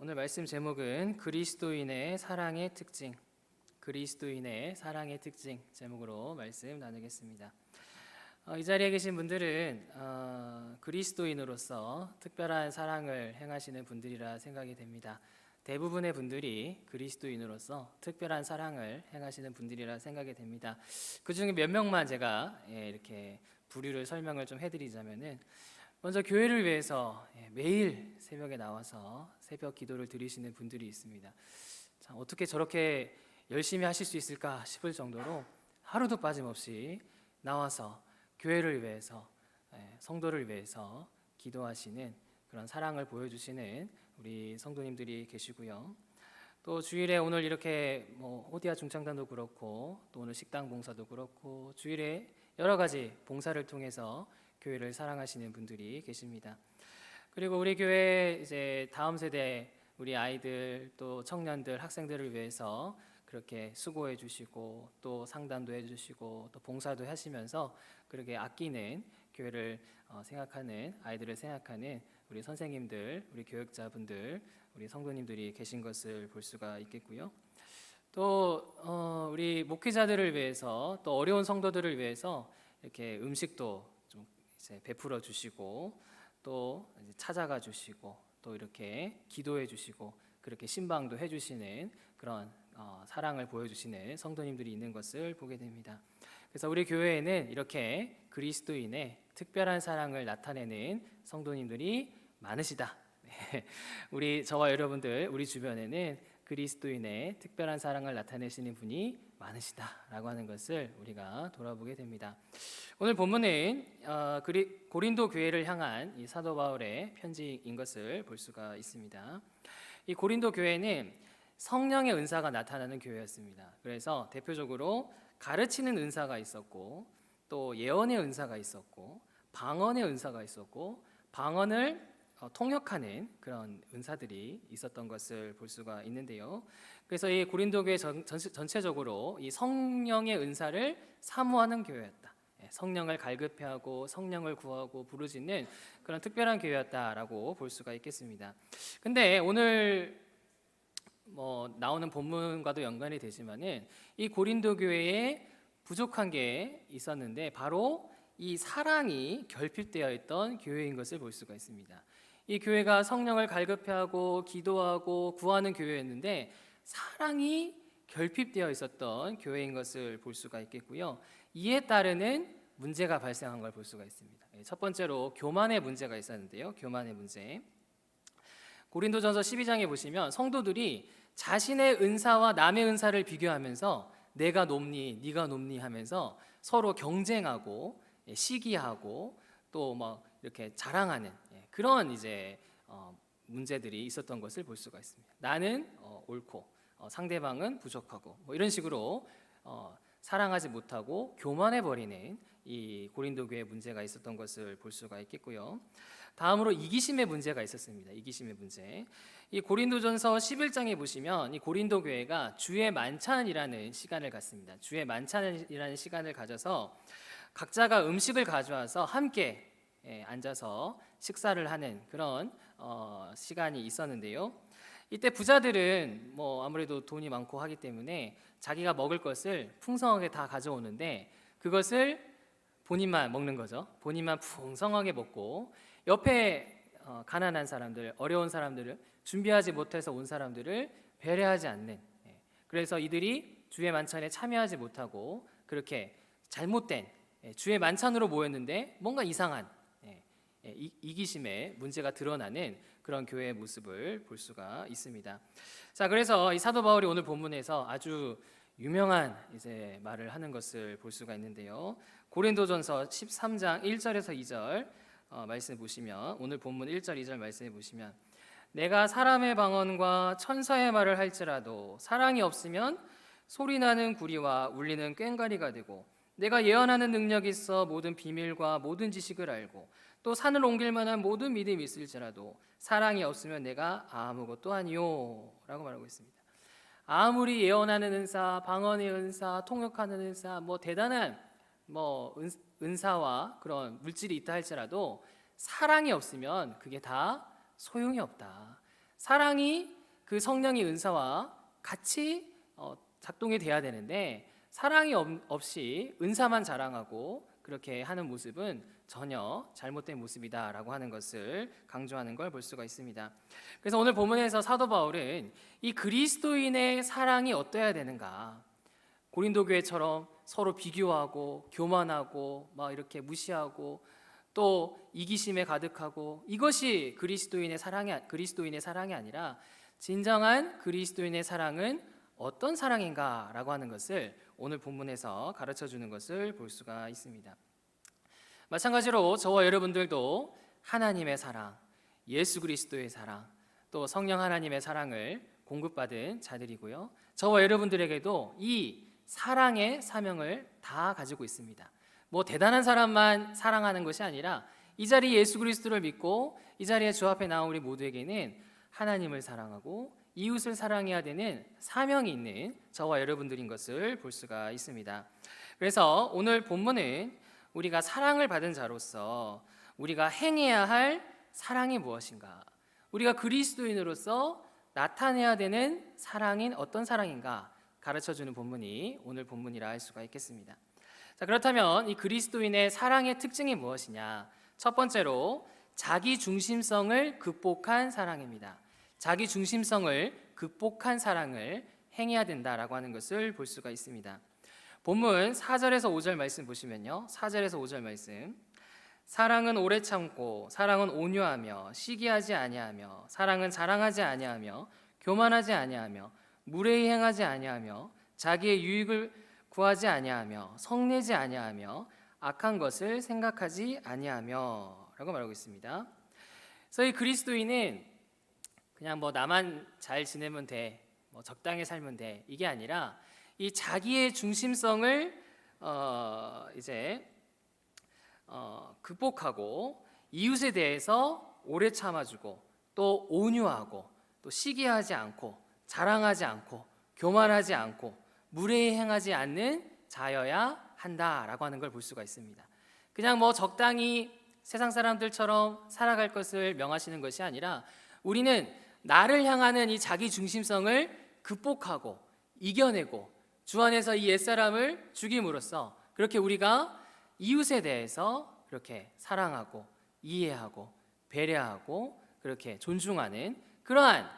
오늘 말씀 제목은 그리스도인의 사랑의 특징, 그리스도인의 사랑의 특징 제목으로 말씀 나누겠습니다. 이 자리에 계신 분들은 그리스도인으로서 특별한 사랑을 행하시는 분들이라 생각이 됩니다. 대부분의 분들이 그리스도인으로서 특별한 사랑을 행하시는 분들이라 생각이 됩니다. 그 중에 몇 명만 제가 이렇게 부류를 설명을 좀 해드리자면은, 먼저 교회를 위해서 매일 새벽에 나와서 새벽 기도를 드리시는 분들이 있습니다. 참, 어떻게 저렇게 열심히 하실 수 있을까 싶을 정도로 하루도 빠짐없이 나와서 교회를 위해서, 성도를 위해서 기도하시는 그런 사랑을 보여주시는 우리 성도님들이 계시고요. 또 주일에 오늘 이렇게 호디아 중창단도 그렇고, 또 오늘 식당 봉사도 그렇고, 주일에 여러 가지 봉사를 통해서 교회를 사랑하시는 분들이 계십니다. 그리고 우리 교회 이제 다음 세대 우리 아이들, 또 청년들, 학생들을 위해서 그렇게 수고해 주시고, 또 상담도 해 주시고, 또 봉사도 하시면서 그렇게 아끼는 교회를 생각하는, 아이들을 생각하는 우리 선생님들, 우리 교육자분들, 우리 성도님들이 계신 것을 볼 수가 있겠고요. 또 우리 목회자들을 위해서, 또 어려운 성도들을 위해서 이렇게 음식도 좀 이제 베풀어 주시고, 또 이제 찾아가 주시고, 또 이렇게 기도해 주시고, 그렇게 신방도 해 주시는 그런 사랑을 보여주시는 성도님들이 있는 것을 보게 됩니다. 그래서 우리 교회에는 이렇게 그리스도인의 특별한 사랑을 나타내는 성도님들이 많으시다. 우리 저와 여러분들, 우리 주변에는 그리스도인의 특별한 사랑을 나타내시는 분이 많으시다라고 하는 것을 우리가 돌아보게 됩니다. 오늘 본문은 고린도 교회를 향한 이 사도 바울의 편지인 것을 볼 수가 있습니다. 이 고린도 교회는 성령의 은사가 나타나는 교회였습니다. 그래서 대표적으로 가르치는 은사가 있었고, 또 예언의 은사가 있었고, 방언의 은사가 있었고, 방언을 통역하는 그런 은사들이 있었던 것을 볼 수가 있는데요. 그래서 이 고린도 교회 전체적으로 이 성령의 은사를 사모하는 교회였다. 성령을 갈급해하고 성령을 구하고 부르짖는 그런 특별한 교회였다라고 볼 수가 있겠습니다. 근데 오늘 나오는 본문과도 연관이 되지만은 이 고린도 교회에 부족한 게 있었는데, 바로 이 사랑이 결핍되어 있던 교회인 것을 볼 수가 있습니다. 이 교회가 성령을 갈급해하고 기도하고 구하는 교회였는데 사랑이 결핍되어 있었던 교회인 것을 볼 수가 있겠고요. 이에 따르는 문제가 발생한 걸 볼 수가 있습니다. 첫 번째로 교만의 문제가 있었는데요. 교만의 문제. 고린도전서 12장에 보시면 성도들이 자신의 은사와 남의 은사를 비교하면서 내가 높니 네가 높니 하면서 서로 경쟁하고 시기하고 또 이렇게 자랑하는 그런 이제 문제들이 있었던 것을 볼 수가 있습니다. 나는 옳고 상대방은 부족하고 이런 식으로 사랑하지 못하고 교만해 버리는 이 고린도 교회의 문제가 있었던 것을 볼 수가 있겠고요. 다음으로 이기심의 문제가 있었습니다. 이기심의 문제. 이 고린도전서 11장에 보시면 이 고린도 교회가 주의 만찬이라는 시간을 갖습니다. 주의 만찬이라는 시간을 가져서 각자가 음식을 가져와서 함께 앉아서 식사를 하는 그런 시간이 있었는데요. 이때 부자들은 아무래도 돈이 많고 하기 때문에 자기가 먹을 것을 풍성하게 다 가져오는데, 그것을 본인만 먹는 거죠. 본인만 풍성하게 먹고 옆에 가난한 사람들, 어려운 사람들을, 준비하지 못해서 온 사람들을 배려하지 않는, 그래서 이들이 주의 만찬에 참여하지 못하고 그렇게 잘못된 주의 만찬으로 모였는데 뭔가 이상한 이기심의 문제가 드러나는 그런 교회의 모습을 볼 수가 있습니다. 자, 그래서 이 사도 바울이 오늘 본문에서 아주 유명한 이제 말을 하는 것을 볼 수가 있는데요. 고린도전서 13장 1절에서 2절 말씀 보시면, 오늘 본문 1절 2절 말씀해 보시면, 내가 사람의 방언과 천사의 말을 할지라도 사랑이 없으면 소리나는 구리와 울리는 꽹과리가 되고, 내가 예언하는 능력이 있어 모든 비밀과 모든 지식을 알고 또 산을 옮길 만한 모든 믿음이 있을지라도 사랑이 없으면 내가 아무것도 아니요 라고 말하고 있습니다. 아무리 예언하는 은사, 방언의 은사, 통역하는 은사, 대단한 은사와 그런 물질이 있다 할지라도 사랑이 없으면 그게 다 소용이 없다. 사랑이 그 성령의 은사와 같이 작동이 돼야 되는데 사랑이 없이 은사만 자랑하고 그렇게 하는 모습은 전혀 잘못된 모습이다라고 하는 것을 강조하는 걸 볼 수가 있습니다. 그래서 오늘 본문에서 사도 바울은 이 그리스도인의 사랑이 어떠해야 되는가, 고린도 교회처럼 서로 비교하고 교만하고 막 이렇게 무시하고 또 이기심에 가득하고, 이것이 그리스도인의 사랑이 아니라 진정한 그리스도인의 사랑은 어떤 사랑인가라고 하는 것을 오늘 본문에서 가르쳐 주는 것을 볼 수가 있습니다. 마찬가지로 저와 여러분들도 하나님의 사랑, 예수 그리스도의 사랑, 또 성령 하나님의 사랑을 공급받은 자들이고요. 저와 여러분들에게도 이 사랑의 사명을 다 가지고 있습니다. 뭐 대단한 사람만 사랑하는 것이 아니라 이 자리에 예수 그리스도를 믿고 이 자리에 주 앞에 나온 우리 모두에게는 하나님을 사랑하고 이웃을 사랑해야 되는 사명이 있는 저와 여러분들인 것을 볼 수가 있습니다. 그래서 오늘 본문은 우리가 사랑을 받은 자로서 우리가 행해야 할 사랑이 무엇인가, 우리가 그리스도인으로서 나타내야 되는 사랑인 어떤 사랑인가 가르쳐주는 본문이 오늘 본문이라 할 수가 있겠습니다. 자, 그렇다면 이 그리스도인의 사랑의 특징이 무엇이냐? 첫 번째로 자기 중심성을 극복한 사랑입니다. 자기 중심성을 극복한 사랑을 행해야 된다라고 하는 것을 볼 수가 있습니다. 본문 4절에서 5절 말씀 보시면요, 4절에서 5절 말씀, 사랑은 오래 참고 사랑은 온유하며 시기하지 아니하며 사랑은 자랑하지 아니하며 교만하지 아니하며 무례히 행하지 아니하며 자기의 유익을 구하지 아니하며 성내지 아니하며 악한 것을 생각하지 아니하며 라고 말하고 있습니다. 그래서 이 그리스도인은 그냥 뭐 나만 잘 지내면 돼, 뭐 적당히 살면 돼, 이게 아니라 이 자기의 중심성을 극복하고 이웃에 대해서 오래 참아주고 또 온유하고 또 시기하지 않고 자랑하지 않고 교만하지 않고 무례히 행하지 않는 자여야 한다라고 하는 걸 볼 수가 있습니다. 그냥 뭐 적당히 세상 사람들처럼 살아갈 것을 명하시는 것이 아니라 우리는 나를 향하는 이 자기 중심성을 극복하고 이겨내고 주 안에서 이 옛사람을 죽임으로써 그렇게 우리가 이웃에 대해서 그렇게 사랑하고 이해하고 배려하고 그렇게 존중하는 그러한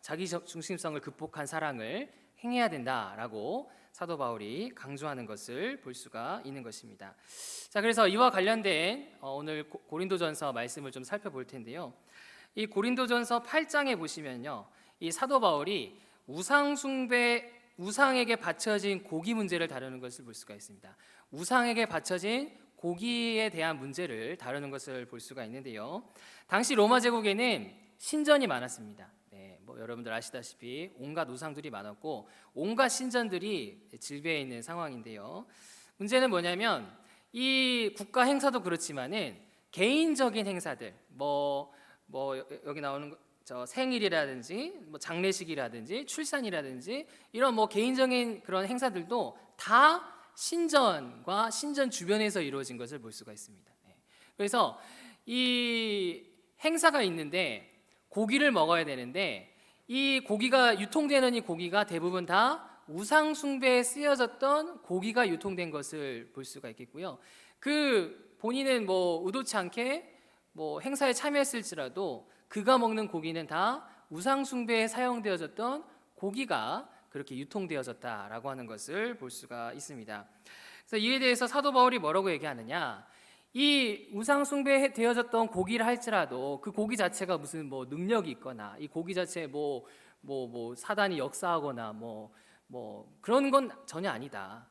자기 중심성을 극복한 사랑을 행해야 된다라고 사도 바울이 강조하는 것을 볼 수가 있는 것입니다. 자, 그래서 이와 관련된 오늘 고린도전서 말씀을 좀 살펴볼 텐데요. 이 고린도전서 8장에 보시면요, 이 사도 바울이 우상에게 바쳐진 고기 문제를 다루는 것을 볼 수가 있습니다. 우상에게 바쳐진 고기에 대한 문제를 다루는 것을 볼 수가 있는데요. 당시 로마 제국에는 신전이 많았습니다. 뭐 여러분들 아시다시피 온갖 우상들이 많았고 온갖 신전들이 질비해 있는 상황인데요. 문제는 뭐냐면 이 국가 행사도 그렇지만은 개인적인 행사들, 뭐 여기 나오는 저 생일이라든지 뭐 장례식이라든지 출산이라든지 이런 뭐 개인적인 그런 행사들도 다 신전과 신전 주변에서 이루어진 것을 볼 수가 있습니다. 그래서 이 행사가 있는데 고기를 먹어야 되는데 이 고기가 유통되는 이 고기가 대부분 다 우상 숭배에 쓰여졌던 고기가 유통된 것을 볼 수가 있겠고요. 그 본인은 뭐 의도치 않게 뭐 행사에 참여했을지라도 그가 먹는 고기는 다 우상 숭배에 사용되어졌던 고기가 그렇게 유통되어졌다라고 하는 것을 볼 수가 있습니다. 그래서 이에 대해서 사도 바울이 뭐라고 얘기하느냐? 이 우상 숭배되어졌던 고기를 할지라도 그 고기 자체가 무슨 뭐 능력이 있거나 이 고기 자체에 뭐 사단이 역사하거나 뭐 그런 건 전혀 아니다.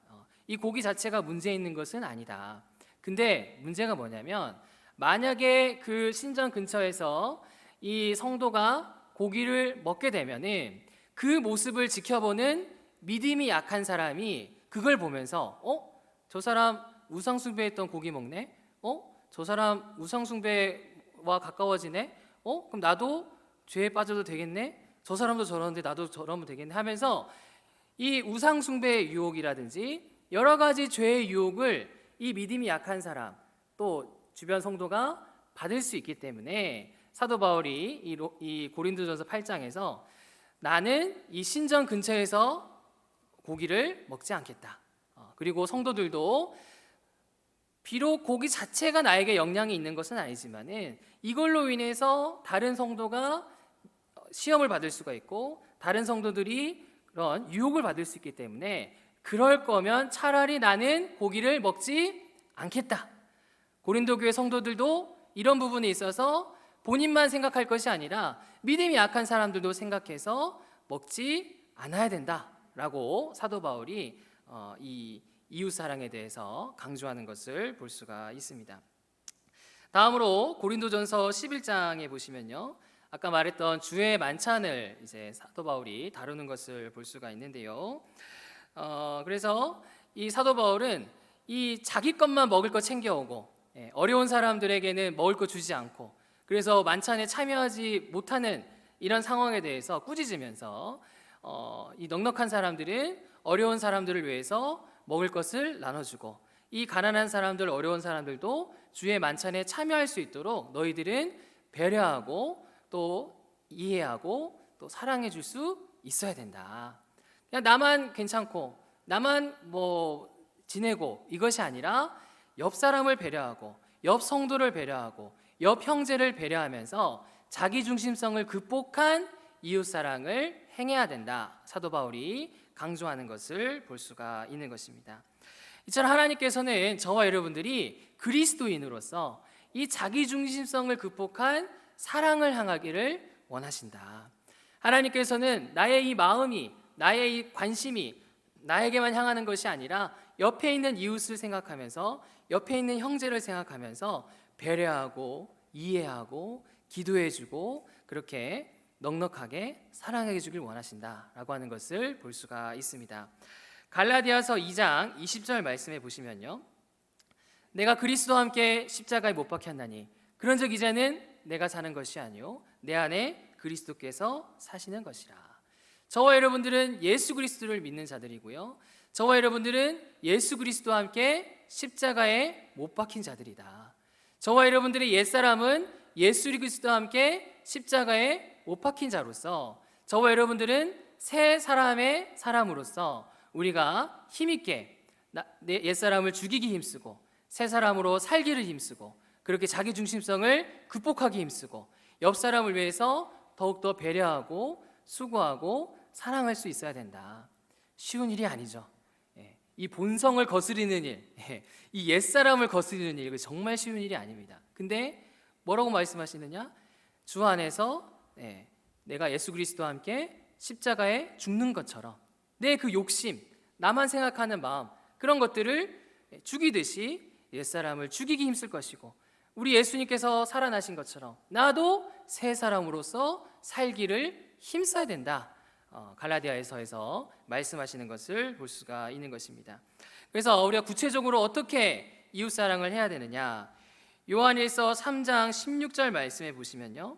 이 고기 자체가 문제 있는 것은 아니다. 근데 문제가 뭐냐면 만약에 그 신전 근처에서 이 성도가 고기를 먹게 되면은 그 모습을 지켜보는 믿음이 약한 사람이 그걸 보면서 저 사람 우상 숭배했던 고기 먹네? 저 사람 우상 숭배와 가까워지네? 그럼 나도 죄에 빠져도 되겠네? 저 사람도 저러는데 나도 저러면 되겠네? 하면서 이 우상 숭배의 유혹이라든지 여러 가지 죄의 유혹을 이 믿음이 약한 사람 또 주변 성도가 받을 수 있기 때문에 사도 바울이 이 고린도전서 8장에서 나는 이 신전 근처에서 고기를 먹지 않겠다. 그리고 성도들도 비록 고기 자체가 나에게 영향이 있는 것은 아니지만은 이걸로 인해서 다른 성도가 시험을 받을 수가 있고 다른 성도들이 그런 유혹을 받을 수 있기 때문에 그럴 거면 차라리 나는 고기를 먹지 않겠다. 고린도 교회 성도들도 이런 부분에 있어서 본인만 생각할 것이 아니라 믿음이 약한 사람들도 생각해서 먹지 않아야 된다라고 사도 바울이 이 이웃 사랑에 대해서 강조하는 것을 볼 수가 있습니다. 다음으로 고린도전서 11장에 보시면요, 아까 말했던 주의 만찬을 이제 사도 바울이 다루는 것을 볼 수가 있는데요. 그래서 이 사도 바울은 이 자기 것만 먹을 거 챙겨오고 어려운 사람들에게는 먹을 거 주지 않고 그래서 만찬에 참여하지 못하는 이런 상황에 대해서 꾸짖으면서 이 넉넉한 사람들은 어려운 사람들을 위해서 먹을 것을 나눠주고 이 가난한 사람들, 어려운 사람들도 주의 만찬에 참여할 수 있도록 너희들은 배려하고 또 이해하고 또 사랑해 줄 수 있어야 된다. 그냥 나만 괜찮고 나만 뭐 지내고 이것이 아니라 옆 사람을 배려하고 옆 성도를 배려하고 옆 형제를 배려하면서 자기 중심성을 극복한 이웃 사랑을 행해야 된다. 사도 바울이 강조하는 것을 볼 수가 있는 것입니다. 이처럼 하나님께서는 저와 여러분들이 그리스도인으로서 이 자기 중심성을 극복한 사랑을 향하기를 원하신다. 하나님께서는 나의 이 마음이, 나의 이 관심이 나에게만 향하는 것이 아니라 옆에 있는 이웃을 생각하면서 옆에 있는 형제를 생각하면서 배려하고 이해하고 기도해주고 그렇게 넉넉하게 사랑해 주길 원하신다라고 하는 것을 볼 수가 있습니다. 갈라디아서 2장 20절 말씀해 보시면요, 내가 그리스도와 함께 십자가에 못 박혔나니 그런즉 이제는 내가 사는 것이 아니요 내 안에 그리스도께서 사시는 것이라. 저와 여러분들은 예수 그리스도를 믿는 자들이고요, 저와 여러분들은 예수 그리스도와 함께 십자가에 못 박힌 자들이다. 저와 여러분들의 옛사람은 예수 그리스도와 함께 십자가에 못 박힌 자로서 저와 여러분들은 새 사람의 사람으로서 우리가 힘있게 내 옛사람을 죽이기 힘쓰고 새 사람으로 살기를 힘쓰고 그렇게 자기 중심성을 극복하기 힘쓰고 옆 사람을 위해서 더욱더 배려하고 수고하고 사랑할 수 있어야 된다. 쉬운 일이 아니죠. 이 본성을 거스르는 일, 이 옛사람을 거스르는 일, 이거 정말 쉬운 일이 아닙니다. 근데 뭐라고 말씀하시느냐? 주 안에서 내가 예수 그리스도와 함께 십자가에 죽는 것처럼 내 그 욕심, 나만 생각하는 마음, 그런 것들을 죽이듯이 옛사람을 죽이기 힘쓸 것이고 우리 예수님께서 살아나신 것처럼 나도 새 사람으로서 살기를 힘써야 된다. 갈라디아에서에서 말씀하시는 것을 볼 수가 있는 것입니다. 그래서 우리가 구체적으로 어떻게 이웃사랑을 해야 되느냐, 요한일서 3장 16절 말씀해 보시면요,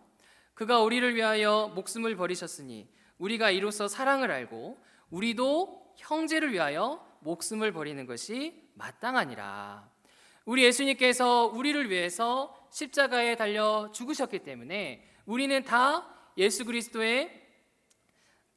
그가 우리를 위하여 목숨을 버리셨으니 우리가 이로써 사랑을 알고 우리도 형제를 위하여 목숨을 버리는 것이 마땅하니라. 우리 예수님께서 우리를 위해서 십자가에 달려 죽으셨기 때문에 우리는 다 예수 그리스도의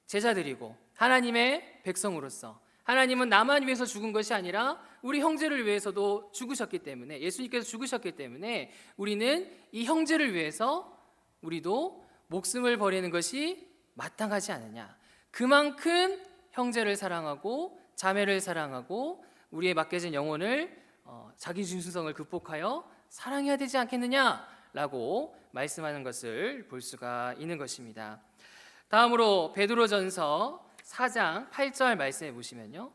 제자들이고 하나님의 백성으로서 하나님은 나만 위해서 죽은 것이 아니라 우리 형제를 위해서도 죽으셨기 때문에, 예수님께서 죽으셨기 때문에 우리는 이 형제를 위해서 우리도 목숨을 버리는 것이 마땅하지 않느냐. 그만큼 형제를 사랑하고 자매를 사랑하고 우리의 맡겨진 영혼을 자기 중심성을 극복하여 사랑해야 되지 않겠느냐라고 말씀하는 것을 볼 수가 있는 것입니다. 다음으로 베드로전서 4장 8절 말씀해 보시면요,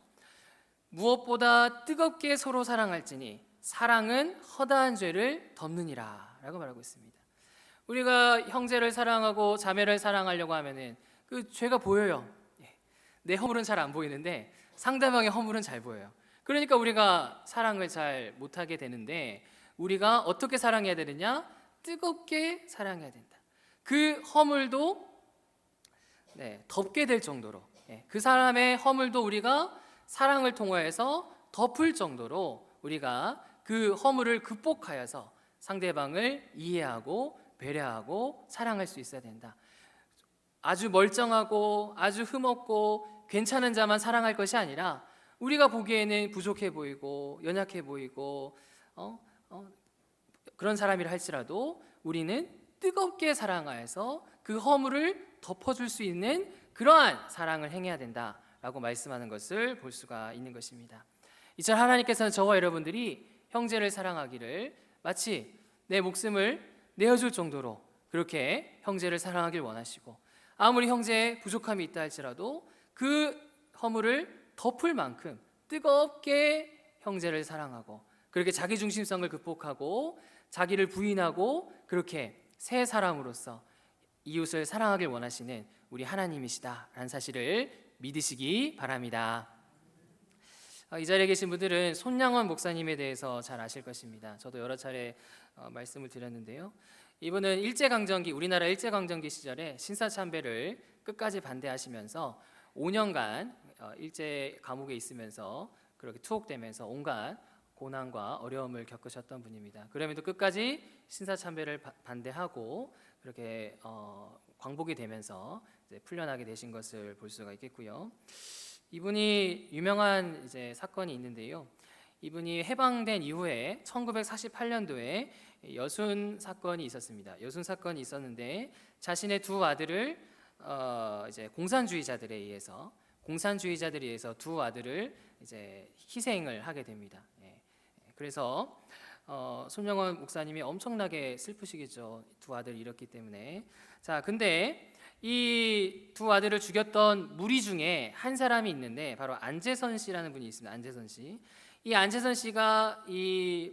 무엇보다 뜨겁게 서로 사랑할지니 사랑은 허다한 죄를 덮느니라 라고 말하고 있습니다. 우리가 형제를 사랑하고 자매를 사랑하려고 하면은 그 죄가 보여요. 내 허물은 잘 안 보이는데 상대방의 허물은 잘 보여요. 그러니까 우리가 사랑을 잘 못하게 되는데 우리가 어떻게 사랑해야 되느냐? 뜨겁게 사랑해야 된다. 그 허물도 덮게 될 정도로, 그 사람의 허물도 우리가 사랑을 통하여서 덮을 정도로 우리가 그 허물을 극복하여서 상대방을 이해하고 배려하고 사랑할 수 있어야 된다. 아주 멀쩡하고 아주 흠없고 괜찮은 자만 사랑할 것이 아니라 우리가 보기에는 부족해 보이고 연약해 보이고 그런 사람이라 할지라도 우리는 뜨겁게 사랑하여서 그 허물을 덮어줄 수 있는 그러한 사랑을 행해야 된다라고 말씀하는 것을 볼 수가 있는 것입니다. 이처럼 하나님께서는 저와 여러분들이 형제를 사랑하기를 마치 내 목숨을 내어줄 정도로 그렇게 형제를 사랑하길 원하시고, 아무리 형제의 부족함이 있다 할지라도 그 허물을 덮을 만큼 뜨겁게 형제를 사랑하고, 그렇게 자기 중심성을 극복하고 자기를 부인하고 그렇게 새 사람으로서 이웃을 사랑하길 원하시는 우리 하나님이시다라는 사실을 믿으시기 바랍니다. 이 자리에 계신 분들은 손양원 목사님에 대해서 잘 아실 것입니다. 저도 여러 차례 말씀을 드렸는데요. 이분은 일제강점기, 우리나라 일제강점기 시절에 신사참배를 끝까지 반대하시면서 5년간 일제 감옥에 있으면서 그렇게 투옥되면서 온갖 고난과 어려움을 겪으셨던 분입니다. 그럼에도 끝까지 신사참배를 반대하고 그렇게 광복이 되면서 이제 풀려나게 되신 것을 볼 수가 있겠고요. 이분이 유명한 이제 사건이 있는데요. 이분이 해방된 이후에 1948년도에 여순 사건이 있었습니다. 여순 사건이 있었는데 자신의 두 아들을 이제 공산주의자들에 의해서 두 아들을 이제 희생을 하게 됩니다. 그래서 손영원 목사님이 엄청나게 슬프시겠죠. 두 아들을 잃었기 때문에. 자, 근데 이 두 아들을 죽였던 무리 중에 한 사람이 있는데 바로 안재선 씨라는 분이 있습니다. 안재선 씨. 이 안재선 씨가 이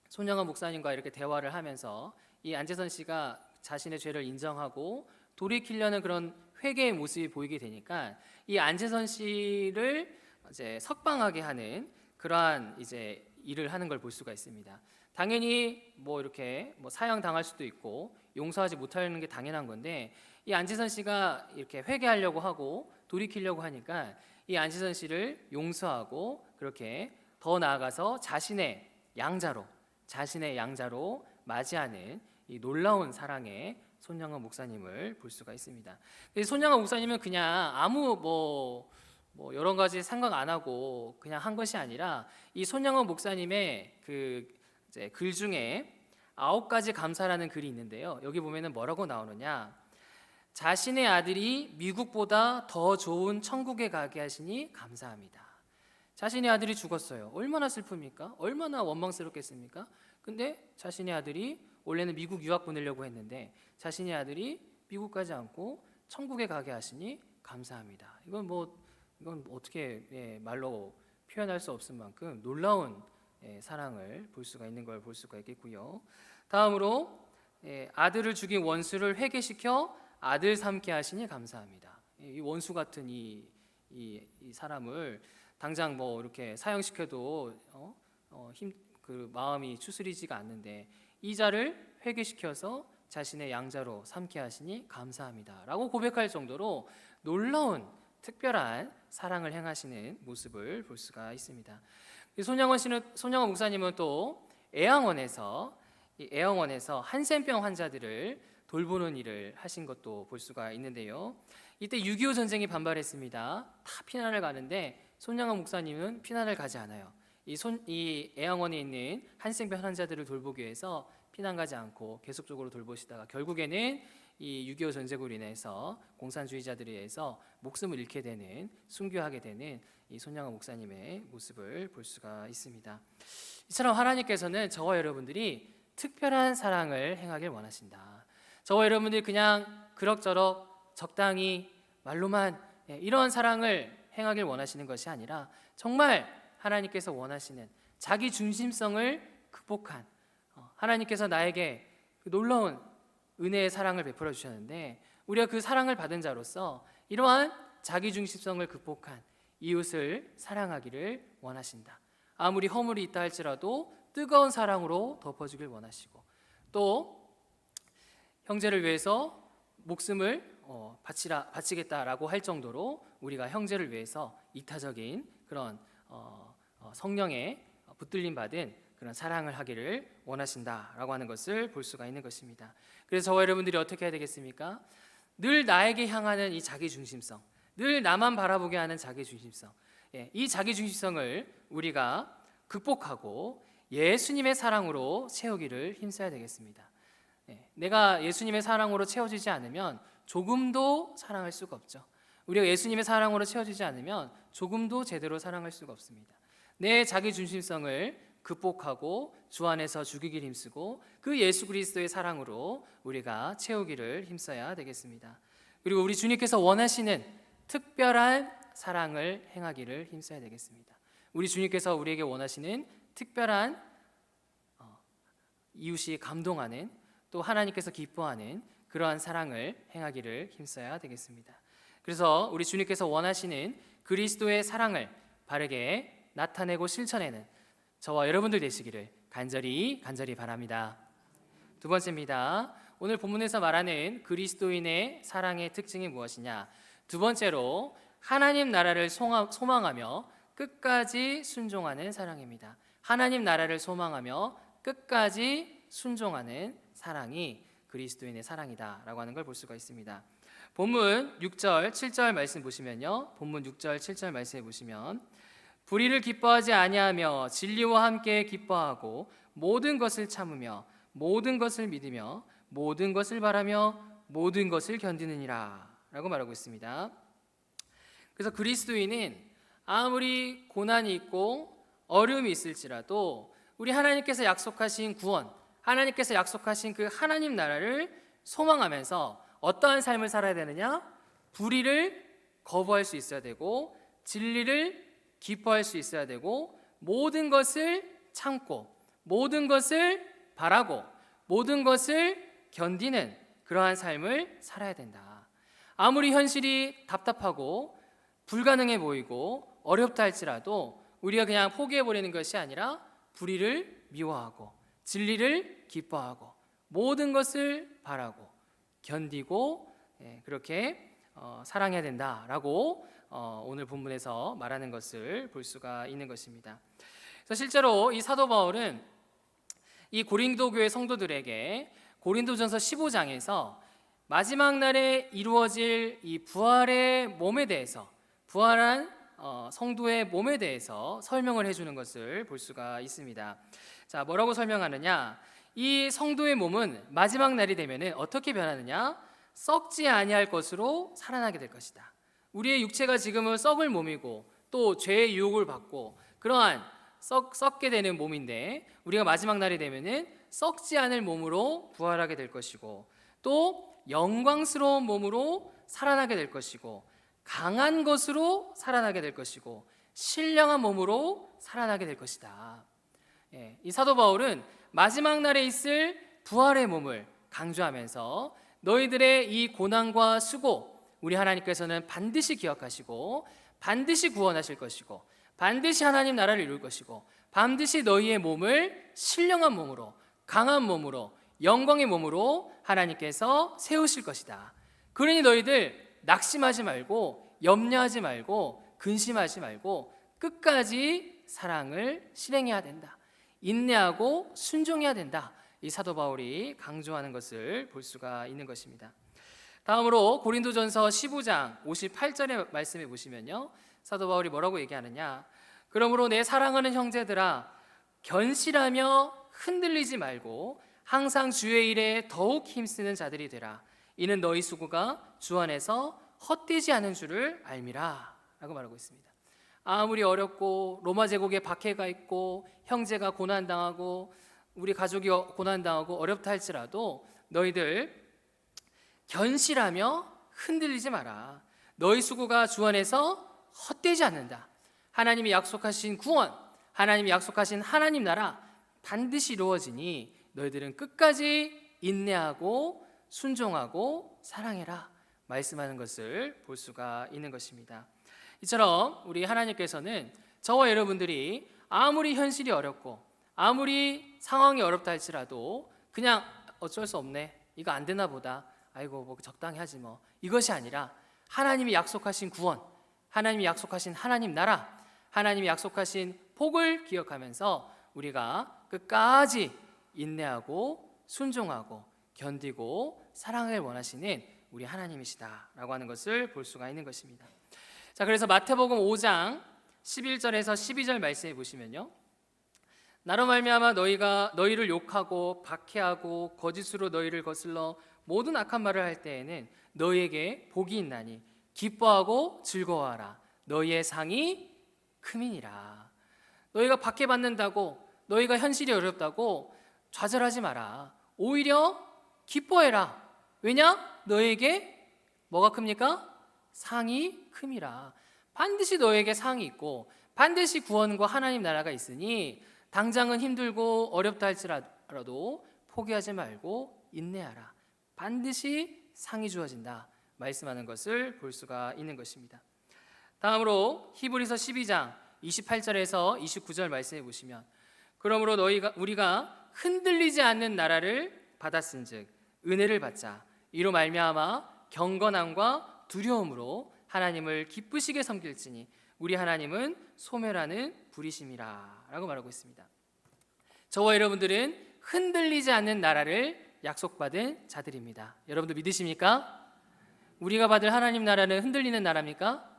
손영원 목사님과 이렇게 대화를 하면서 이 안재선 씨가 자신의 죄를 인정하고 돌이키려는 그런 회개의 모습이 보이게 되니까 이 안재선 씨를 이제 석방하게 하는 그러한 이제 일을 하는 걸 볼 수가 있습니다. 당연히 뭐 이렇게 뭐 사형 당할 수도 있고 용서하지 못하는 게 당연한 건데, 이 안재선 씨가 이렇게 회개하려고 하고 돌이키려고 하니까 이 안재선 씨를 용서하고 그렇게 더 나아가서 자신의 양자로 맞이하는 이 놀라운 사랑의 손영원 목사님을 볼 수가 있습니다. 손영원 목사님은 그냥 아무 뭐 여러 가지 생각 안 하고 그냥 한 것이 아니라 이 손영원 목사님의 그 이제 글 중에 9가지 감사라는 글이 있는데요. 여기 보면은 뭐라고 나오느냐? 자신의 아들이 미국보다 더 좋은 천국에 가게 하시니 감사합니다. 자신의 아들이 죽었어요. 얼마나 슬픕니까? 얼마나 원망스럽겠습니까? 근데 자신의 아들이 원래는 미국 유학 보내려고 했는데 자신의 아들이 미국 가지 않고 천국에 가게 하시니 감사합니다. 이건 어떻게 말로 표현할 수 없을 만큼 놀라운 사랑을 볼 수가 있는 걸 볼 수가 있겠고요. 다음으로 아들을 죽인 원수를 회개시켜 아들 삼게 하시니 감사합니다. 이 원수 같은 이 사람을 당장 뭐 이렇게 사형시켜도 그 마음이 추스리지가 않는데 이 자를 회개시켜서 자신의 양자로 삼게 하시니 감사합니다라고 고백할 정도로 놀라운 특별한 사랑을 행하시는 모습을 볼 수가 있습니다. 손영원 목사님은 또 애양원에서 한센병 환자들을 돌보는 일을 하신 것도 볼 수가 있는데요. 이때 6.25 전쟁이 반발했습니다. 다 피난을 가는데 손영원 목사님은 피난을 가지 않아요. 이 애양원에 있는 한센병 환자들을 돌보기 위해서 피난 가지 않고 계속적으로 돌보시다가 결국에는 이 6.25 전쟁으로 인해서 공산주의자들에 의해서 목숨을 잃게 되는, 순교하게 되는 이 손양원 목사님의 모습을 볼 수가 있습니다. 이처럼 하나님께서는 저와 여러분들이 특별한 사랑을 행하길 원하신다. 저와 여러분들이 그냥 그럭저럭 적당히 말로만 이런 사랑을 행하길 원하시는 것이 아니라 정말 하나님께서 원하시는 자기 중심성을 극복한, 하나님께서 나에게 그 놀라운 은혜의 사랑을 베풀어 주셨는데 우리가 그 사랑을 받은 자로서 이러한 자기 중심성을 극복한 이웃을 사랑하기를 원하신다. 아무리 허물이 있다 할지라도 뜨거운 사랑으로 덮어주길 원하시고, 또 형제를 위해서 목숨을 바치겠다라고 할 정도로 우리가 형제를 위해서 이타적인 그런 성령의 붙들림 받은 그런 사랑을 하기를 원하신다라고 하는 것을 볼 수가 있는 것입니다. 그래서 저와 여러분들이 어떻게 해야 되겠습니까? 늘 나에게 향하는 이 자기중심성, 늘 나만 바라보게 하는 자기중심성, 이 자기중심성을 우리가 극복하고 예수님의 사랑으로 채우기를 힘써야 되겠습니다. 내가 예수님의 사랑으로 채워지지 않으면 조금도 사랑할 수가 없죠. 우리가 예수님의 사랑으로 채워지지 않으면 조금도 제대로 사랑할 수가 없습니다. 내 자기중심성을 극복하고 주 안에서 죽이기를 힘쓰고 그 예수 그리스도의 사랑으로 우리가 채우기를 힘써야 되겠습니다. 그리고 우리 주님께서 원하시는 특별한 사랑을 행하기를 힘써야 되겠습니다. 우리 주님께서 우리에게 원하시는 특별한 이웃이 감동하는, 또 하나님께서 기뻐하는 그러한 사랑을 행하기를 힘써야 되겠습니다. 그래서 우리 주님께서 원하시는 그리스도의 사랑을 바르게 나타내고 실천하는 저와 여러분들 되시기를 간절히 바랍니다. 두 번째입니다. 오늘 본문에서 말하는 그리스도인의 사랑의 특징이 무엇이냐? 두 번째로 하나님 나라를 소망하며 끝까지 순종하는 사랑입니다. 하나님 나라를 소망하며 끝까지 순종하는 사랑이 그리스도인의 사랑이다라고 하는 걸 볼 수가 있습니다. 본문 6절, 7절 말씀 보시면요. 본문 6절, 7절 말씀에 보시면 불의를 기뻐하지 아니하며 진리와 함께 기뻐하고 모든 것을 참으며 모든 것을 믿으며 모든 것을 바라며 모든 것을 견디느니라 라고 말하고 있습니다. 그래서 그리스도인은 아무리 고난이 있고 어려움이 있을지라도 우리 하나님께서 약속하신 구원, 하나님께서 약속하신 그 하나님 나라를 소망하면서 어떠한 삶을 살아야 되느냐? 불의를 거부할 수 있어야 되고 진리를 기뻐할 수 있어야 되고 모든 것을 참고 모든 것을 바라고 모든 것을 견디는 그러한 삶을 살아야 된다. 아무리 현실이 답답하고 불가능해 보이고 어렵다 할지라도 우리가 그냥 포기해버리는 것이 아니라 불의를 미워하고 진리를 기뻐하고 모든 것을 바라고 견디고 그렇게 사랑해야 된다라고 오늘 본문에서 말하는 것을 볼 수가 있는 것입니다. 그래서 실제로 이 사도 바울은 이 고린도 교회 성도들에게 고린도전서 15장에서 마지막 날에 이루어질 이 부활의 몸에 대해서, 부활한 성도의 몸에 대해서 설명을 해주는 것을 볼 수가 있습니다. 자, 뭐라고 설명하느냐? 이 성도의 몸은 마지막 날이 되면은 어떻게 변하느냐? 썩지 아니할 것으로 살아나게 될 것이다. 우리의 육체가 지금은 썩을 몸이고 또 죄의 유혹을 받고 그러한 썩게 되는 몸인데 우리가 마지막 날이 되면은 썩지 않을 몸으로 부활하게 될 것이고 또 영광스러운 몸으로 살아나게 될 것이고 강한 것으로 살아나게 될 것이고 신령한 몸으로 살아나게 될 것이다. 이 사도 바울은 마지막 날에 있을 부활의 몸을 강조하면서 너희들의 이 고난과 수고 우리 하나님께서는 반드시 기억하시고 반드시 구원하실 것이고 반드시 하나님 나라를 이룰 것이고 반드시 너희의 몸을 신령한 몸으로 강한 몸으로 영광의 몸으로 하나님께서 세우실 것이다. 그러니 너희들 낙심하지 말고 염려하지 말고 근심하지 말고 끝까지 사랑을 실행해야 된다. 인내하고 순종해야 된다. 이 사도 바울이 강조하는 것을 볼 수가 있는 것입니다. 다음으로 고린도전서 15장 58절의 말씀에 보시면요. 사도 바울이 뭐라고 얘기하느냐? 그러므로 내 사랑하는 형제들아 견실하며 흔들리지 말고 항상 주의 일에 더욱 힘쓰는 자들이 되라. 이는 너희 수고가 주 안에서 헛되지 않은 줄을 알미라 라고 말하고 있습니다. 아무리 어렵고 로마 제국에 박해가 있고 형제가 고난당하고 우리 가족이 고난당하고 어렵다 할지라도 너희들 견실하며 흔들리지 마라. 너희 수고가 주 안에서 헛되지 않는다. 하나님이 약속하신 구원, 하나님이 약속하신 하나님 나라 반드시 이루어지니 너희들은 끝까지 인내하고 순종하고 사랑해라 말씀하는 것을 볼 수가 있는 것입니다. 이처럼 우리 하나님께서는 저와 여러분들이 아무리 현실이 어렵고 아무리 상황이 어렵다 할지라도 그냥 어쩔 수 없네, 이거 안 되나 보다, 아이고 뭐 적당히 하지 뭐, 이것이 아니라 하나님이 약속하신 구원, 하나님이 약속하신 하나님 나라, 하나님이 약속하신 복을 기억하면서 우리가 끝까지 인내하고 순종하고 견디고 사랑을 원하시는 우리 하나님이시다라고 하는 것을 볼 수가 있는 것입니다. 자, 그래서 마태복음 5장 11절에서 12절 말씀해 보시면요, 나로 말미암아 너희를 욕하고 박해하고 거짓으로 너희를 거슬러 모든 악한 말을 할 때에는 너희에게 복이 있나니 기뻐하고 즐거워하라. 너희의 상이 크미니라. 너희가 박해받는다고, 너희가 현실이 어렵다고 좌절하지 마라. 오히려 기뻐해라. 왜냐? 너희에게 뭐가 큽니까? 상이 큼이라. 반드시 너희에게 상이 있고 반드시 구원과 하나님 나라가 있으니 당장은 힘들고 어렵다 할지라도 포기하지 말고 인내하라. 반드시 상이 주어진다 말씀하는 것을 볼 수가 있는 것입니다. 다음으로 히브리서 12장 28절에서 29절 말씀해 보시면, 그러므로 우리가 흔들리지 않는 나라를 받았은즉 은혜를 받자. 이로 말미암아 경건함과 두려움으로 하나님을 기쁘시게 섬길지니 우리 하나님은 소멸하는 불이심이라 라고 말하고 있습니다. 저와 여러분들은 흔들리지 않는 나라를 약속받은 자들입니다. 여러분들 믿으십니까? 우리가 받을 하나님 나라는 흔들리는 나라입니까?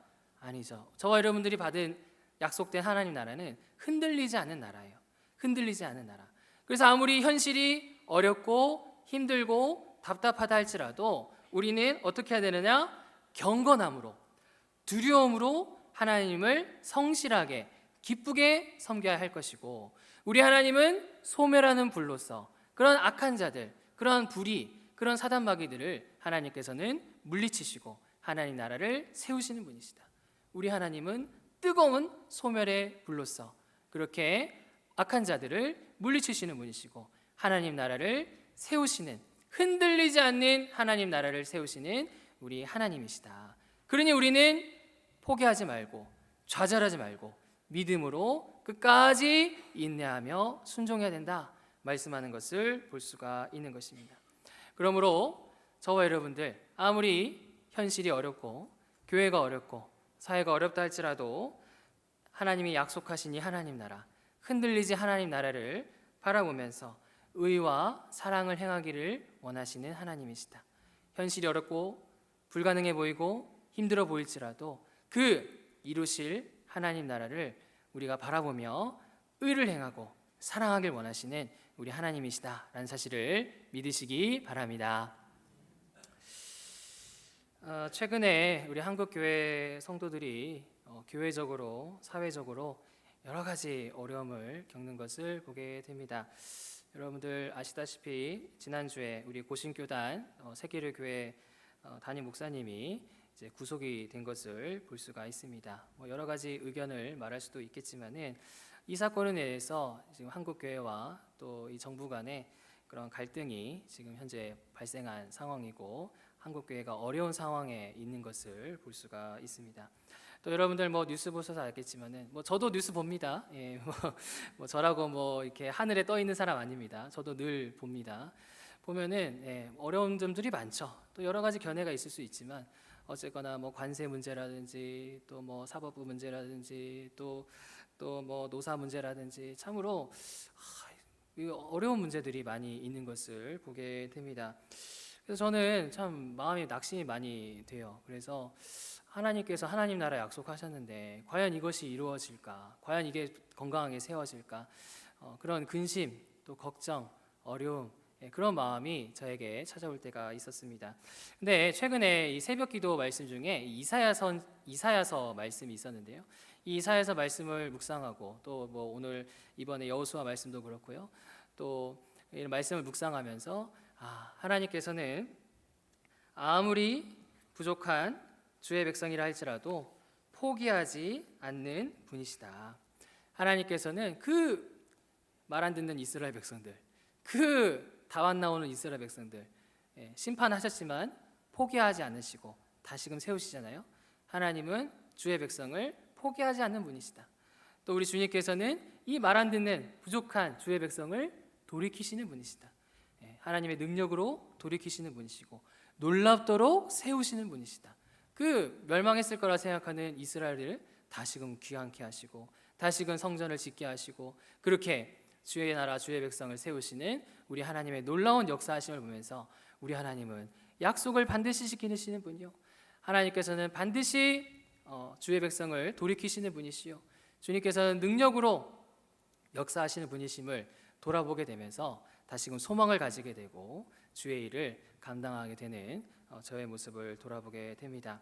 아니죠. 저와 여러분들이 받은 약속된 하나님 나라는 흔들리지 않는 나라예요. 흔들리지 않는 나라. 그래서 아무리 현실이 어렵고 힘들고 답답하다 할지라도 우리는 어떻게 해야 되느냐? 경건함으로, 두려움으로 하나님을 성실하게 기쁘게 섬겨야 할 것이고, 우리 하나님은 소멸하는 불로서 그런 악한 자들, 그런 불의, 그런 사단마귀들을 하나님께서는 물리치시고 하나님 나라를 세우시는 분이시다. 우리 하나님은 뜨거운 소멸의 불로서 그렇게 악한 자들을 물리치시는 분이시고 하나님 나라를 세우시는, 흔들리지 않는 하나님 나라를 세우시는 우리 하나님이시다. 그러니 우리는 포기하지 말고 좌절하지 말고 믿음으로 끝까지 인내하며 순종해야 된다 말씀하는 것을 볼 수가 있는 것입니다. 그러므로 저와 여러분들, 아무리 현실이 어렵고 교회가 어렵고 사회가 어렵다 할지라도 하나님이 약속하신 이 하나님 나라, 흔들리지 하나님 나라를 바라보면서 의와 사랑을 행하기를 원하시는 하나님이시다. 현실이 어렵고 불가능해 보이고 힘들어 보일지라도 그 이루실 하나님 나라를 우리가 바라보며 의를 행하고 사랑하길 원하시는 우리 하나님이시다라는 사실을 믿으시기 바랍니다. 최근에 우리 한국교회 성도들이 교회적으로, 사회적으로 여러 가지 어려움을 겪는 것을 보게 됩니다. 여러분들 아시다시피 지난주에 우리 고신교단 세계를 교회 담임 목사님이 이제 구속이 된 것을 볼 수가 있습니다. 여러 가지 의견을 말할 수도 있겠지만은 이 사건에 대해서 지금 한국 교회와 또 이 정부 간의 그런 갈등이 지금 현재 발생한 상황이고 한국 교회가 어려운 상황에 있는 것을 볼 수가 있습니다. 또 여러분들 뉴스 보셔서 알겠지만은 저도 뉴스 봅니다. 예, 저라고 이렇게 하늘에 떠 있는 사람 아닙니다. 저도 늘 봅니다. 보면은 어려운 점들이 많죠. 또 여러 가지 견해가 있을 수 있지만 어쨌거나 관세 문제라든지 또 사법부 문제라든지 또 노사 문제라든지 참으로 어려운 문제들이 많이 있는 것을 보게 됩니다. 그래서 저는 참 마음이 낙심이 많이 돼요. 그래서 하나님께서 하나님 나라 약속하셨는데 과연 이것이 이루어질까? 과연 이게 건강하게 세워질까? 그런 근심, 또 걱정, 어려움, 그런 마음이 저에게 찾아올 때가 있었습니다. 근데 최근에 이 새벽기도 말씀 중에 이사야서 말씀이 있었는데요. 이 이사야서 말씀을 묵상하고 또 오늘 이번에 여호수아 말씀도 그렇고요. 또 이 말씀을 묵상하면서 하나님께서는 아무리 부족한 주의 백성이라 할지라도 포기하지 않는 분이시다. 하나님께서는 그 말 안 듣는 이스라엘 백성들, 그 다완 나오는 이스라엘 백성들 심판하셨지만 포기하지 않으시고 다시금 세우시잖아요. 하나님은 주의 백성을 포기하지 않는 분이시다. 또 우리 주님께서는 이 말 안 듣는 부족한 주의 백성을 돌이키시는 분이시다. 하나님의 능력으로 돌이키시는 분이시고 놀랍도록 세우시는 분이시다. 그 멸망했을 거라 생각하는 이스라엘을 다시금 귀환케 하시고 다시금 성전을 짓게 하시고 그렇게 주의 나라 주의 백성을 세우시는 우리 하나님의 놀라운 역사하심을 보면서 우리 하나님은 약속을 반드시 지키시는 분이요, 하나님께서는 반드시 주의 백성을 돌이키시는 분이시요, 주님께서는 능력으로 역사하시는 분이심을 돌아보게 되면서 다시금 소망을 가지게 되고 주의 일을 감당하게 되는 저의 모습을 돌아보게 됩니다.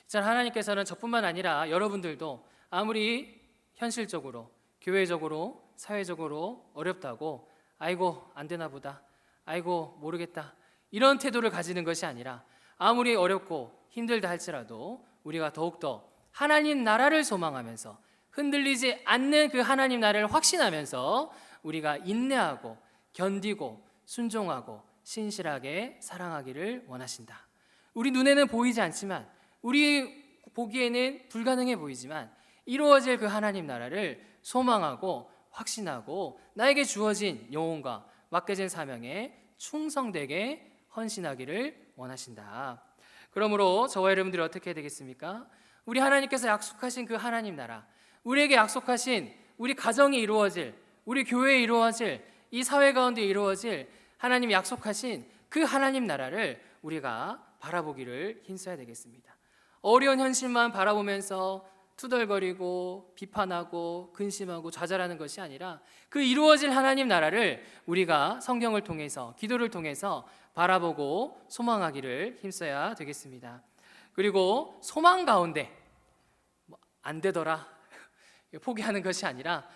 자, 하나님께서는 저뿐만 아니라 여러분들도 아무리 현실적으로, 교회적으로, 사회적으로 어렵다고 아이고 안 되나 보다, 아이고 모르겠다, 이런 태도를 가지는 것이 아니라 아무리 어렵고 힘들다 할지라도 우리가 더욱더 하나님 나라를 소망하면서 흔들리지 않는 그 하나님 나라를 확신하면서 우리가 인내하고 견디고 순종하고 신실하게 사랑하기를 원하신다. 우리 눈에는 보이지 않지만, 우리 보기에는 불가능해 보이지만 이루어질 그 하나님 나라를 소망하고 확신하고 나에게 주어진 영혼과 맡겨진 사명에 충성되게 헌신하기를 원하신다. 그러므로 저와 여러분들이 어떻게 해야 되겠습니까? 우리 하나님께서 약속하신 그 하나님 나라, 우리에게 약속하신 우리 가정이 이루어질, 우리 교회에 이루어질, 이 사회 가운데 이루어질 하나님이 약속하신 그 하나님 나라를 우리가 바라보기를 힘써야 되겠습니다. 어려운 현실만 바라보면서 투덜거리고 비판하고 근심하고 좌절하는 것이 아니라 그 이루어질 하나님 나라를 우리가 성경을 통해서, 기도를 통해서 바라보고 소망하기를 힘써야 되겠습니다. 그리고 소망 가운데 안 되더라 포기하는 것이 아니라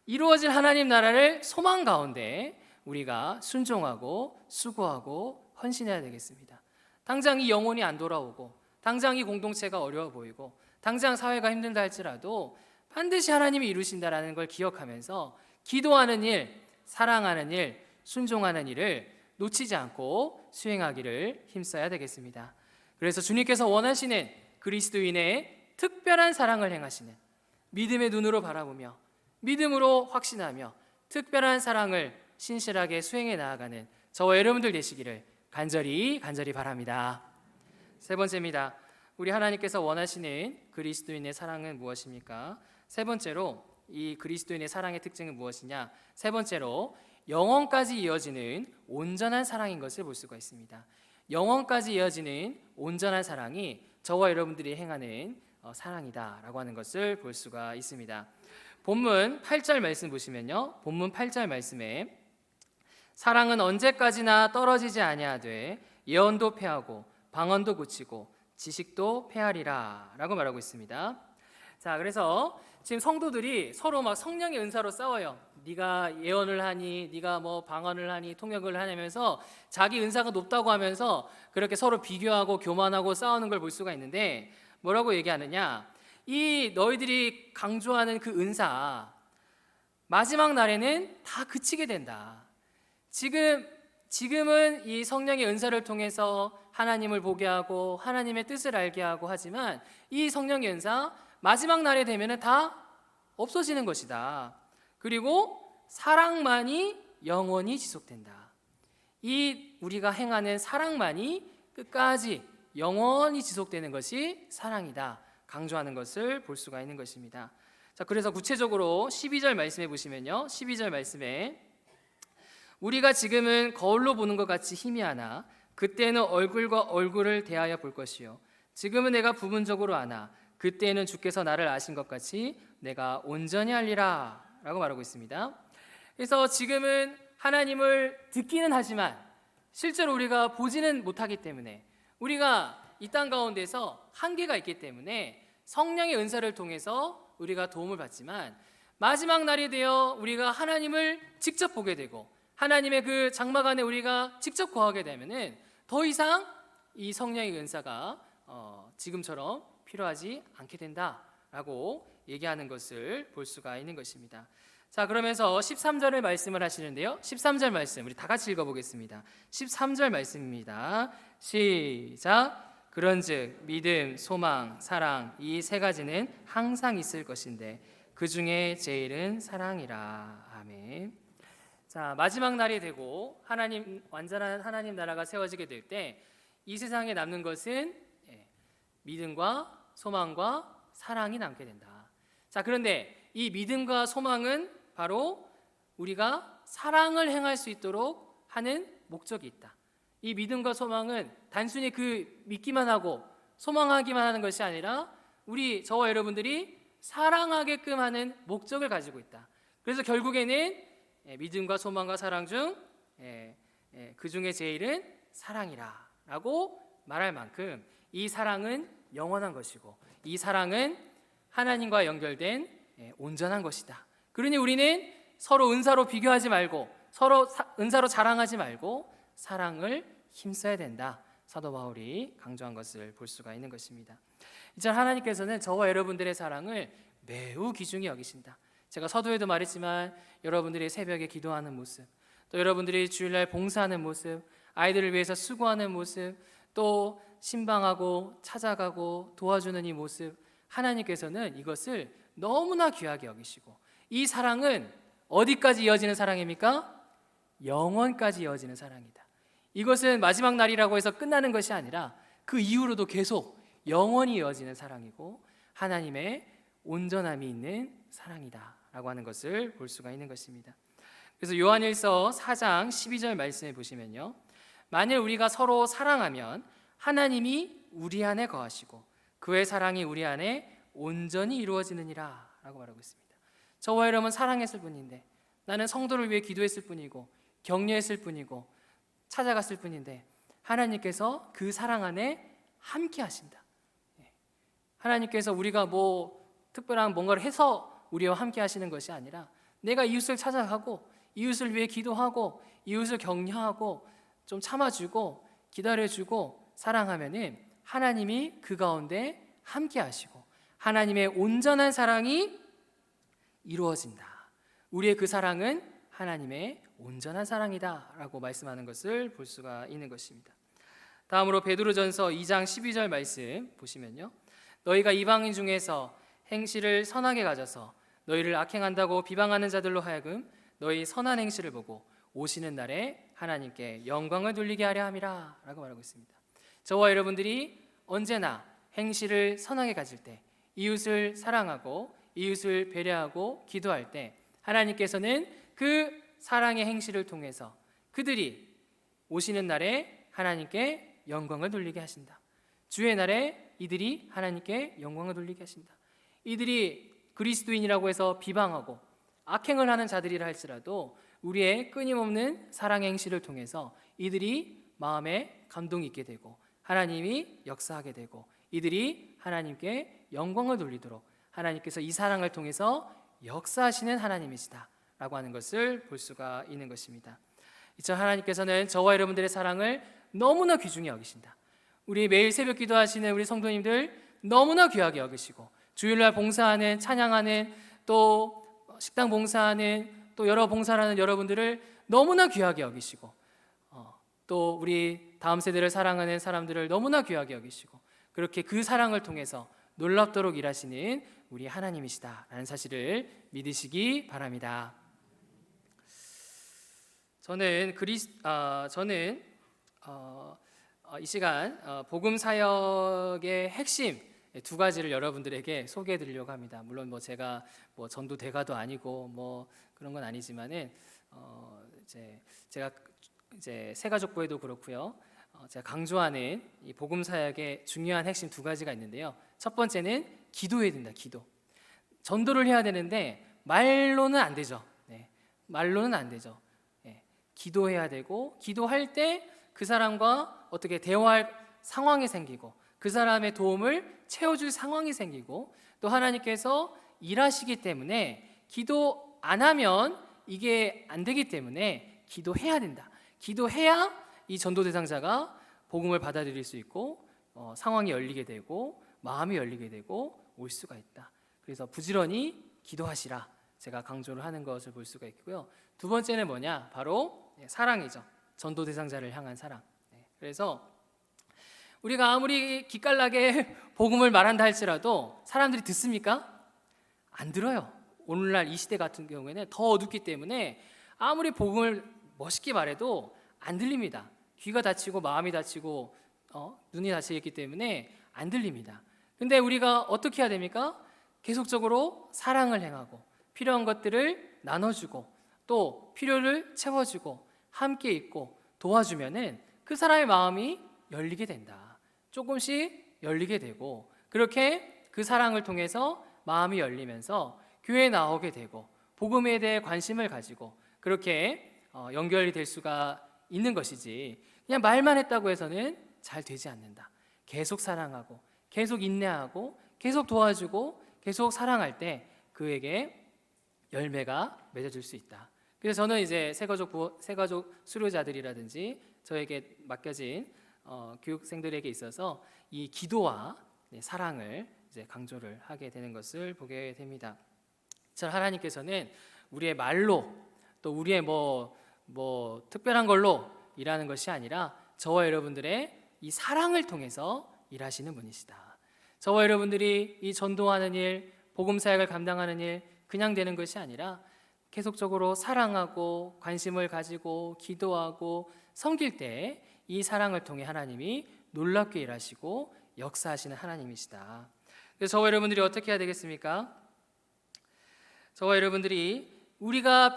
이루어질 하나님 나라를 소망 가운데 우리가 순종하고 수고하고 헌신해야 되겠습니다. 당장 이 영혼이 안 돌아오고, 당장 이 공동체가 어려워 보이고, 당장 사회가 힘들다 할지라도 반드시 하나님이 이루신다라는 걸 기억하면서 기도하는 일, 사랑하는 일, 순종하는 일을 놓치지 않고 수행하기를 힘써야 되겠습니다. 그래서 주님께서 원하시는 그리스도인의 특별한 사랑을 행하시는, 믿음의 눈으로 바라보며 믿음으로 확신하며 특별한 사랑을 신실하게 수행해 나아가는 저와 여러분들 되시기를 간절히 바랍니다. 세 번째입니다. 우리 하나님께서 원하시는 그리스도인의 사랑은 무엇입니까? 세 번째로 이 그리스도인의 사랑의 특징은 무엇이냐? 세 번째로 영원까지 이어지는 온전한 사랑인 것을 볼 수가 있습니다. 영원까지 이어지는 온전한 사랑이 저와 여러분들이 행하는 사랑이다라고 하는 것을 볼 수가 있습니다. 본문 8절 말씀 보시면요, 본문 8절 말씀에 사랑은 언제까지나 떨어지지 아니하되 예언도 패하고 방언도 고치고 지식도 패하리라 라고 말하고 있습니다. 자, 그래서 지금 성도들이 서로 막 성령의 은사로 싸워요. 네가 예언을 하니, 네가 뭐 방언을 하니, 통역을 하냐면서 자기 은사가 높다고 하면서 그렇게 서로 비교하고 교만하고 싸우는 걸 볼 수가 있는데, 뭐라고 얘기하느냐? 이 너희들이 강조하는 그 은사 마지막 날에는 다 그치게 된다. 지금은 이 성령의 은사를 통해서 하나님을 보게 하고 하나님의 뜻을 알게 하고 하지만 이 성령의 은사 마지막 날에 되면은 다 없어지는 것이다. 그리고 사랑만이 영원히 지속된다. 이 우리가 행하는 사랑만이 끝까지 영원히 지속되는 것이 사랑이다. 강조하는 것을 볼 수가 있는 것입니다. 자, 그래서 구체적으로 12절 말씀해 보시면요, 12절 말씀에 우리가 지금은 거울로 보는 것 같이 희미하나 그때는 얼굴과 얼굴을 대하여 볼 것이요 지금은 내가 부분적으로 아나 그때는 주께서 나를 아신 것 같이 내가 온전히 알리라 라고 말하고 있습니다. 그래서 지금은 하나님을 듣기는 하지만 실제로 우리가 보지는 못하기 때문에, 우리가 이 땅 가운데서 한계가 있기 때문에 성령의 은사를 통해서 우리가 도움을 받지만 마지막 날이 되어 우리가 하나님을 직접 보게 되고 하나님의 그 장막 안에 우리가 직접 거하게 되면은 더 이상 이 성령의 은사가 지금처럼 필요하지 않게 된다라고 얘기하는 것을 볼 수가 있는 것입니다. 자, 그러면서 13절을 말씀을 하시는데요, 13절 말씀 우리 다 같이 읽어보겠습니다. 13절 말씀입니다. 시작. 그런즉 믿음, 소망, 사랑 이 세 가지는 항상 있을 것인데 그 중에 제일은 사랑이라. 아멘. 자, 마지막 날이 되고 완전한 하나님 나라가 세워지게 될 때 이 세상에 남는 것은 믿음과 소망과 사랑이 남게 된다. 자, 그런데 이 믿음과 소망은 바로 우리가 사랑을 행할 수 있도록 하는 목적이 있다. 이 믿음과 소망은 단순히 그 믿기만 하고 소망하기만 하는 것이 아니라 저와 여러분들이 사랑하게끔 하는 목적을 가지고 있다. 그래서 결국에는 믿음과 소망과 사랑 중 그 중에 제일은 사랑이라 라고 말할 만큼 이 사랑은 영원한 것이고 이 사랑은 하나님과 연결된 온전한 것이다. 그러니 우리는 서로 은사로 비교하지 말고 서로 은사로 자랑하지 말고 사랑을 힘써야 된다. 사도 바울이 강조한 것을 볼 수가 있는 것입니다. 이제 하나님께서는 저와 여러분들의 사랑을 매우 귀중히 여기신다. 제가 서두에도 말했지만 여러분들이 새벽에 기도하는 모습, 또 여러분들이 주일날 봉사하는 모습, 아이들을 위해서 수고하는 모습, 또 신방하고 찾아가고 도와주는 이 모습, 하나님께서는 이것을 너무나 귀하게 여기시고 이 사랑은 어디까지 이어지는 사랑입니까? 영원까지 이어지는 사랑이다. 이것은 마지막 날이라고 해서 끝나는 것이 아니라 그 이후로도 계속 영원히 이어지는 사랑이고 하나님의 온전함이 있는 사랑이다 라고 하는 것을 볼 수가 있는 것입니다. 그래서 요한일서 4장 12절 말씀에 보시면요, 만일 우리가 서로 사랑하면 하나님이 우리 안에 거하시고 그의 사랑이 우리 안에 온전히 이루어지느니라 라고 말하고 있습니다. 저와 여러분 사랑했을 뿐인데, 나는 성도를 위해 기도했을 뿐이고 격려했을 뿐이고 찾아갔을 뿐인데 하나님께서 그 사랑 안에 함께 하신다. 하나님께서 우리가 특별한 뭔가를 해서 우리와 함께 하시는 것이 아니라 내가 이웃을 찾아가고 이웃을 위해 기도하고 이웃을 격려하고 좀 참아주고 기다려주고 사랑하면은 하나님이 그 가운데 함께 하시고 하나님의 온전한 사랑이 이루어진다. 우리의 그 사랑은 하나님의 온전한 사랑이다 라고 말씀하는 것을 볼 수가 있는 것입니다. 다음으로 베드로전서 2장 12절 말씀 보시면요, 너희가 이방인 중에서 행실을 선하게 가져서 너희를 악행한다고 비방하는 자들로 하여금 너희 선한 행실을 보고 오시는 날에 하나님께 영광을 돌리게 하려 함이라 라고 말하고 있습니다. 저와 여러분들이 언제나 행실을 선하게 가질 때, 이웃을 사랑하고 이웃을 배려하고 기도할 때 하나님께서는 그 사랑의 행실을 통해서 그들이 오시는 날에 하나님께 영광을 돌리게 하신다. 주의 날에 이들이 하나님께 영광을 돌리게 하신다. 이들이 그리스도인이라고 해서 비방하고 악행을 하는 자들이라 할지라도 우리의 끊임없는 사랑의 행실을 통해서 이들이 마음에 감동이 있게 되고 하나님이 역사하게 되고 이들이 하나님께 영광을 돌리도록 하나님께서 이 사랑을 통해서 역사하시는 하나님이시다 라고 하는 것을 볼 수가 있는 것입니다. 이처 하나님께서는 저와 여러분들의 사랑을 너무나 귀중히 여기신다. 우리 매일 새벽 기도하시는 우리 성도님들 너무나 귀하게 여기시고 주일날 봉사하는, 찬양하는, 또 식당 봉사하는, 또 여러 봉사를 하는 여러분들을 너무나 귀하게 여기시고 또 우리 다음 세대를 사랑하는 사람들을 너무나 귀하게 여기시고 그렇게 그 사랑을 통해서 놀랍도록 일하시는 우리 하나님이시다라는 사실을 믿으시기 바랍니다. 저는 이 시간 복음 사역의 핵심 두 가지를 여러분들에게 소개해 드리려고 합니다. 물론 제가 전도 대가도 아니고 그런 건 아니지만은 제가 새가족부에도 그렇고요. 제가 강조하는 이 복음 사역의 중요한 핵심 두 가지가 있는데요. 첫 번째는 기도해야 된다. 기도. 전도를 해야 되는데 말로는 안 되죠. 말로는 안 되죠. 기도해야 되고 기도할 때 그 사람과 어떻게 대화할 상황이 생기고 그 사람의 도움을 채워줄 상황이 생기고 또 하나님께서 일하시기 때문에 기도 안 하면 이게 안 되기 때문에 기도해야 된다. 기도해야 이 전도 대상자가 복음을 받아들일 수 있고 상황이 열리게 되고 마음이 열리게 되고 올 수가 있다. 그래서 부지런히 기도하시라 제가 강조를 하는 것을 볼 수가 있고요. 두 번째는 뭐냐? 바로 사랑이죠. 전도 대상자를 향한 사랑. 그래서 우리가 아무리 기깔나게 복음을 말한다 할지라도 사람들이 듣습니까? 안 들어요. 오늘날 이 시대 같은 경우에는 더 어둡기 때문에 아무리 복음을 멋있게 말해도 안 들립니다. 귀가 다치고 마음이 다치고 눈이 다치기 때문에 안 들립니다. 근데 우리가 어떻게 해야 됩니까? 계속적으로 사랑을 행하고 필요한 것들을 나눠주고 또 필요를 채워주고 함께 있고 도와주면은 그 사람의 마음이 열리게 된다. 조금씩 열리게 되고 그렇게 그 사랑을 통해서 마음이 열리면서 교회에 나오게 되고 복음에 대해 관심을 가지고 그렇게 연결이 될 수가 있는 것이지 그냥 말만 했다고 해서는 잘 되지 않는다. 계속 사랑하고 계속 인내하고 계속 도와주고 계속 사랑할 때 그에게 열매가 맺어질 수 있다. 그래서 저는 이제 새가족 수료자들이라든지 저에게 맡겨진 교육생들에게 있어서 이 기도와 사랑을 이제 강조를 하게 되는 것을 보게 됩니다. 하나님께서는 우리의 말로 또 우리의 뭐 특별한 걸로 일하는 것이 아니라 저와 여러분들의 이 사랑을 통해서 일하시는 분이시다. 저와 여러분들이 이 전도하는 일, 복음 사역을 감당하는 일 그냥 되는 것이 아니라 계속적으로 사랑하고 관심을 가지고 기도하고 섬길 때 이 사랑을 통해 하나님이 놀랍게 일하시고 역사하시는 하나님이시다. 그래서 저와 여러분들이 어떻게 해야 되겠습니까? 저와 여러분들이 우리가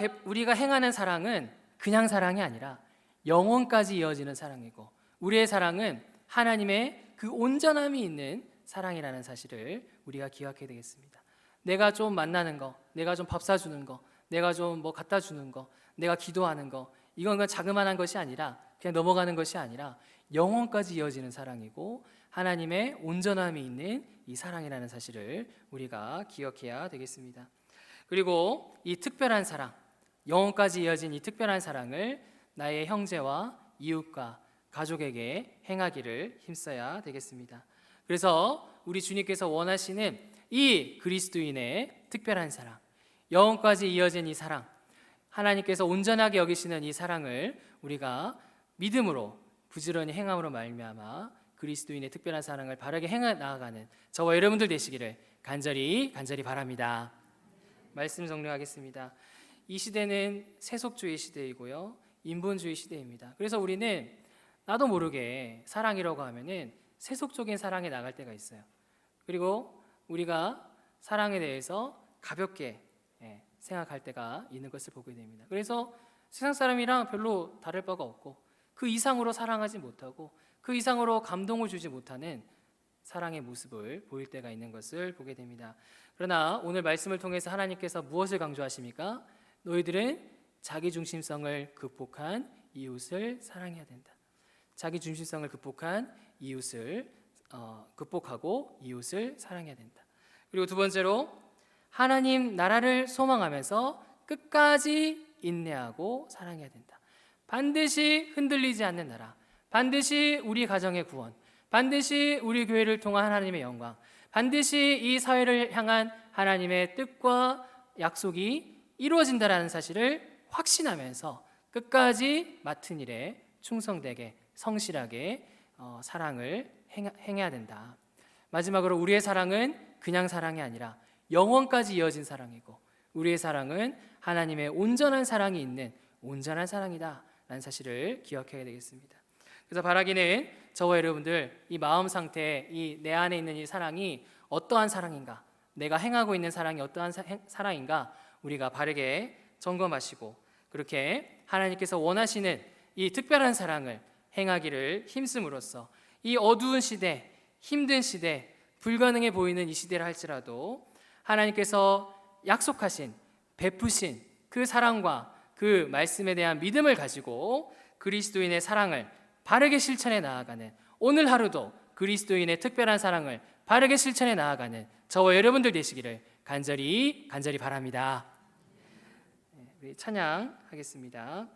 행하는 사랑은 그냥 사랑이 아니라 영원까지 이어지는 사랑이고 우리의 사랑은 하나님의 그 온전함이 있는 사랑이라는 사실을 우리가 기억해야 되겠습니다. 내가 좀 만나는 거, 내가 좀 밥 사주는 거, 내가 좀 뭐 갖다 주는 거, 내가 기도하는 거 이건 그냥 자그마한 것이 아니라 그냥 넘어가는 것이 아니라 영원까지 이어지는 사랑이고 하나님의 온전함이 있는 이 사랑이라는 사실을 우리가 기억해야 되겠습니다. 그리고 이 특별한 사랑, 영원까지 이어진 이 특별한 사랑을 나의 형제와 이웃과 가족에게 행하기를 힘써야 되겠습니다. 그래서 우리 주님께서 원하시는 이 그리스도인의 특별한 사랑, 영원까지 이어진 이 사랑, 하나님께서 온전하게 여기시는 이 사랑을 우리가 믿음으로 부지런히 행함으로 말미암아 그리스도인의 특별한 사랑을 바르게 행해 나아가는 저와 여러분들 되시기를 간절히 바랍니다. 말씀 정리하겠습니다. 이 시대는 세속주의 시대이고요, 인본주의 시대입니다. 그래서 우리는 나도 모르게 사랑이라고 하면은 세속적인 사랑에 나갈 때가 있어요. 그리고 우리가 사랑에 대해서 가볍게 생각할 때가 있는 것을 보게 됩니다. 그래서 세상 사람이랑 별로 다를 바가 없고 그 이상으로 사랑하지 못하고 그 이상으로 감동을 주지 못하는 사랑의 모습을 보일 때가 있는 것을 보게 됩니다. 그러나 오늘 말씀을 통해서 하나님께서 무엇을 강조하십니까? 너희들은 자기중심성을 극복한 이웃을 사랑해야 된다. 자기중심성을 극복한 이웃을 극복하고 이웃을 사랑해야 된다. 그리고 두 번째로 하나님 나라를 소망하면서 끝까지 인내하고 사랑해야 된다. 반드시 흔들리지 않는 나라, 반드시 우리 가정의 구원, 반드시 우리 교회를 통한 하나님의 영광, 반드시 이 사회를 향한 하나님의 뜻과 약속이 이루어진다라는 사실을 확신하면서 끝까지 맡은 일에 충성되게 성실하게 사랑을 행해야 된다. 마지막으로 우리의 사랑은 그냥 사랑이 아니라 영원까지 이어진 사랑이고 우리의 사랑은 하나님의 온전한 사랑이 있는 온전한 사랑이다 라는 사실을 기억해야 되겠습니다. 그래서 바라기는 저와 여러분들 이 마음 상태, 이 내 안에 있는 이 사랑이 어떠한 사랑인가, 내가 행하고 있는 사랑이 어떠한 사랑인가 우리가 바르게 점검하시고 그렇게 하나님께서 원하시는 이 특별한 사랑을 행하기를 힘씀으로써 이 어두운 시대, 힘든 시대, 불가능해 보이는 이 시대를 할지라도 하나님께서 약속하신 베푸신 그 사랑과 그 말씀에 대한 믿음을 가지고 그리스도인의 사랑을 바르게 실천해 나아가는 오늘 하루도 그리스도인의 특별한 사랑을 바르게 실천해 나아가는 저와 여러분들 되시기를 간절히 바랍니다. 우리 찬양하겠습니다.